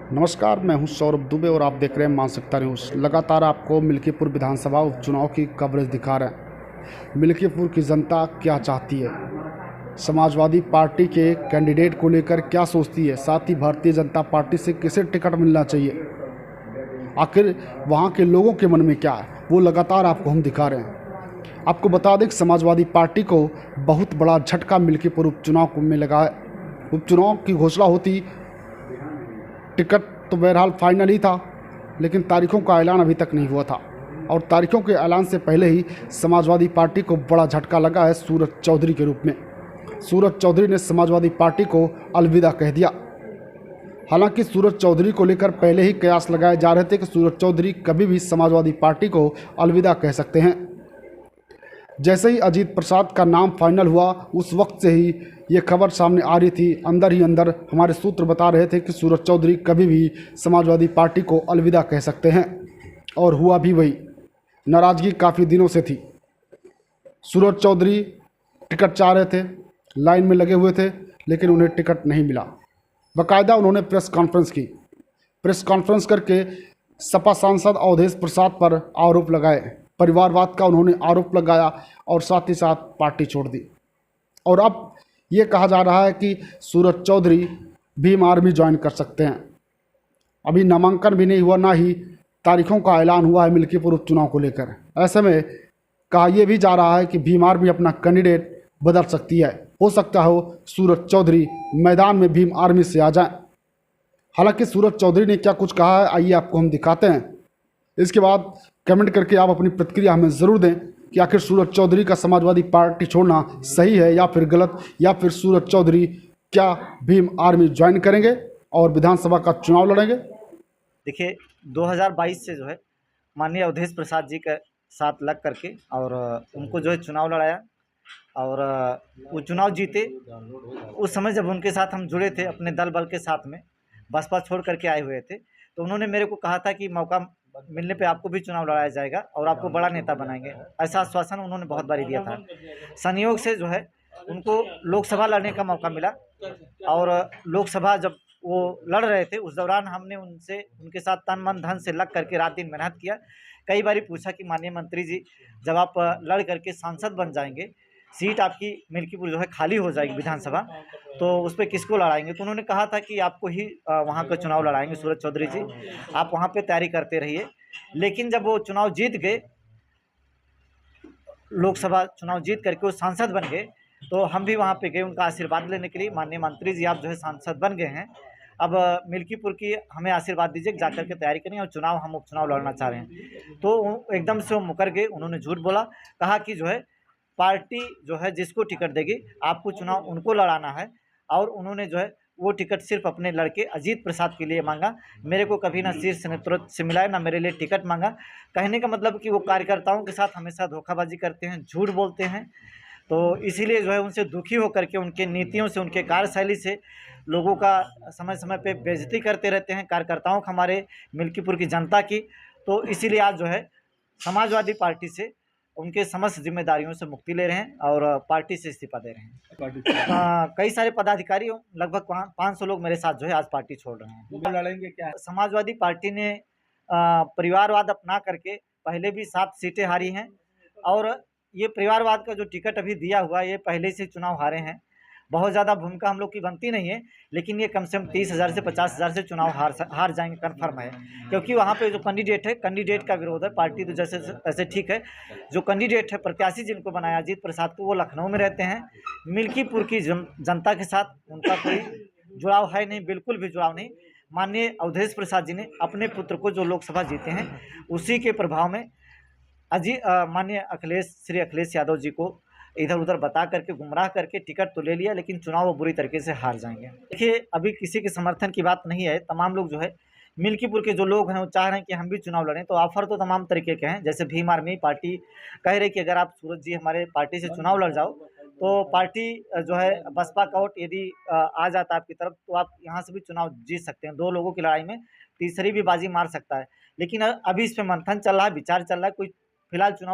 नमस्कार, मैं हूं सौरभ दुबे और आप देख रहे हैं मानसिकता न्यूज़। लगातार आपको मिल्कीपुर विधानसभा उपचुनाव की कवरेज दिखा रहे हैं। मिल्कीपुर की जनता क्या चाहती है, समाजवादी पार्टी के कैंडिडेट को लेकर क्या सोचती है, साथ ही भारतीय जनता पार्टी से किसे टिकट मिलना चाहिए, आखिर वहां के लोगों के मन में क्या है, वो लगातार आपको हम दिखा रहे हैं। आपको बता दें कि समाजवादी पार्टी को बहुत बड़ा झटका मिल्कीपुर उपचुनाव में लगा है। उपचुनाव की घोषणा होती, टिकट तो बहरहाल फाइनल ही था, लेकिन तारीखों का ऐलान अभी तक नहीं हुआ था। और तारीखों के ऐलान से पहले ही समाजवादी पार्टी को बड़ा झटका लगा है सूरज चौधरी के रूप में। सूरज चौधरी ने समाजवादी पार्टी को अलविदा कह दिया। हालांकि सूरज चौधरी को लेकर पहले ही कयास लगाए जा रहे थे कि सूरज चौधरी कभी भी समाजवादी पार्टी को अलविदा कह सकते हैं। जैसे ही अजीत प्रसाद का नाम फाइनल हुआ, उस वक्त से ही ये खबर सामने आ रही थी। अंदर ही अंदर हमारे सूत्र बता रहे थे कि सूरज चौधरी कभी भी समाजवादी पार्टी को अलविदा कह सकते हैं, और हुआ भी वही। नाराज़गी काफ़ी दिनों से थी। सूरज चौधरी टिकट चाह रहे थे, लाइन में लगे हुए थे, लेकिन उन्हें टिकट नहीं मिला। बाकायदा उन्होंने प्रेस कॉन्फ्रेंस की। प्रेस कॉन्फ्रेंस करके सपा सांसद अवधेश प्रसाद पर आरोप लगाए, परिवारवाद का उन्होंने आरोप लगाया और साथ ही साथ पार्टी छोड़ दी। और अब ये कहा जा रहा है कि सूरज चौधरी भीम आर्मी ज्वाइन कर सकते हैं। अभी नामांकन भी नहीं हुआ, ना ही तारीखों का ऐलान हुआ है मिल्कीपुर उपचुनाव को लेकर। ऐसे में कहा यह भी जा रहा है कि भीम आर्मी अपना कैंडिडेट बदल सकती है। हो सकता हो सूरज चौधरी मैदान में भीम आर्मी से आ जाएं। हालांकि सूरज चौधरी ने क्या कुछ कहा है, आइए आपको हम दिखाते हैं। इसके बाद कमेंट करके आप अपनी प्रतिक्रिया हमें ज़रूर दें कि आखिर सूरज चौधरी का समाजवादी पार्टी छोड़ना सही है या फिर गलत, या फिर सूरज चौधरी क्या भीम आर्मी ज्वाइन करेंगे और विधानसभा का चुनाव लड़ेंगे। देखिए, 2022 से जो है माननीय अवधेश प्रसाद जी के साथ लग करके और उनको जो है चुनाव लड़ाया और वो चुनाव जीते। उस समय जब उनके साथ हम जुड़े थे अपने दल बल के साथ में, बसपा छोड़ करके आए हुए थे, तो उन्होंने मेरे को कहा था कि मौका मिलने पे आपको भी चुनाव लड़ाया जाएगा और आपको बड़ा नेता बनाएंगे। ऐसा आश्वासन उन्होंने बहुत बारी दिया था। संयोग से जो है उनको लोकसभा लड़ने का मौका मिला और लोकसभा जब वो लड़ रहे थे, उस दौरान हमने उनसे उनके साथ तन मन धन से लग करके रात दिन मेहनत किया। कई बारी पूछा कि माननीय मंत्री जी, जब आप लड़ करके सांसद बन जाएंगे, सीट आपकी मिल्कीपुर जो है खाली हो जाएगी विधानसभा, तो उस पर किसको लड़ाएंगे। तो उन्होंने कहा था कि आपको ही वहाँ का चुनाव लड़ाएंगे सूरज चौधरी जी, आप वहाँ पे तैयारी करते रहिए। लेकिन जब वो चुनाव जीत गए, लोकसभा चुनाव जीत करके वो सांसद बन गए, तो हम भी वहाँ पे गए उनका आशीर्वाद लेने के लिए। माननीय मंत्री जी, आप जो है सांसद बन गए हैं, अब मिल्कीपुर की हमें आशीर्वाद दीजिए, जाकर के तैयारी करें और चुनाव हम उपचुनाव लड़ना चाह रहे हैं। तो एकदम से वो मुकर गए, उन्होंने झूठ बोला, कहा कि जो है पार्टी जो है जिसको टिकट देगी आपको चुनाव उनको लड़ाना है। और उन्होंने जो है वो टिकट सिर्फ अपने लड़के अजीत प्रसाद के लिए मांगा, मेरे को कभी ना शीर्ष नेतृत्व से मिला है, ना मेरे लिए टिकट मांगा। कहने का मतलब कि वो कार्यकर्ताओं के साथ हमेशा धोखाबाजी करते हैं, झूठ बोलते हैं। तो इसीलिए जो है उनसे दुखी होकर के, उनके नीतियों से, उनके कार्यशैली से लोगों का समय समय पे बेइज्जती करते रहते हैं, कार्यकर्ताओं का, हमारे मिल्कीपुर की जनता की। तो इसीलिए आज जो है समाजवादी पार्टी से उनके समस्त जिम्मेदारियों से मुक्ति ले रहे हैं और पार्टी से इस्तीफा दे रहे हैं। कई सारे पदाधिकारी, लगभग 500 लोग मेरे साथ जो है आज पार्टी छोड़ रहे हैं। लड़ेंगे क्या? समाजवादी पार्टी ने परिवारवाद अपना करके पहले भी 7 सीटें हारी हैं और ये परिवारवाद का जो टिकट अभी दिया हुआ है, ये पहले से चुनाव हारे हैं। बहुत ज़्यादा भूमिका हम लोग की बनती नहीं है, लेकिन ये कम से कम 30,000 से 50,000 से चुनाव हार जाएंगे कन्फर्म है। क्योंकि वहाँ पे जो कैंडिडेट है, कैंडिडेट का विरोध है, पार्टी तो जैसे ऐसे ठीक है। जो कैंडिडेट है, प्रत्याशी जिनको बनाया अजीत प्रसाद को, वो लखनऊ में रहते हैं। मिल्कीपुर की जनता के साथ उनका कोई जुड़ाव है नहीं, बिल्कुल भी जुड़ाव नहीं। माननीय अवधेश प्रसाद जी ने अपने पुत्र को जो लोकसभा जीते हैं, उसी के प्रभाव में माननीय श्री अखिलेश यादव जी को इधर उधर बता करके, गुमराह करके टिकट तो ले लिया, लेकिन चुनाव वो बुरी तरीके से हार जाएंगे। देखिए, अभी किसी के समर्थन की बात नहीं है। तमाम लोग जो है मिल्कीपुर के जो लोग हैं, वो चाह रहे हैं कि हम भी चुनाव लड़ें। तो ऑफर तो तमाम तरीके के हैं। जैसे भीम आर्मी पार्टी कह रही कि अगर आप सूरज जी हमारे पार्टी से चुनाव लड़ जाओ, तो पार्टी जो है बसपा का वोट यदि आ जाता है आपकी तरफ, तो आप यहाँ से भी चुनाव जीत सकते हैं। 2 लोगों की लड़ाई में तीसरी भी बाजी मार सकता है। लेकिन अभी इस पर मंथन चल रहा है, विचार चल रहा है। कोई फिलहाल चुनाव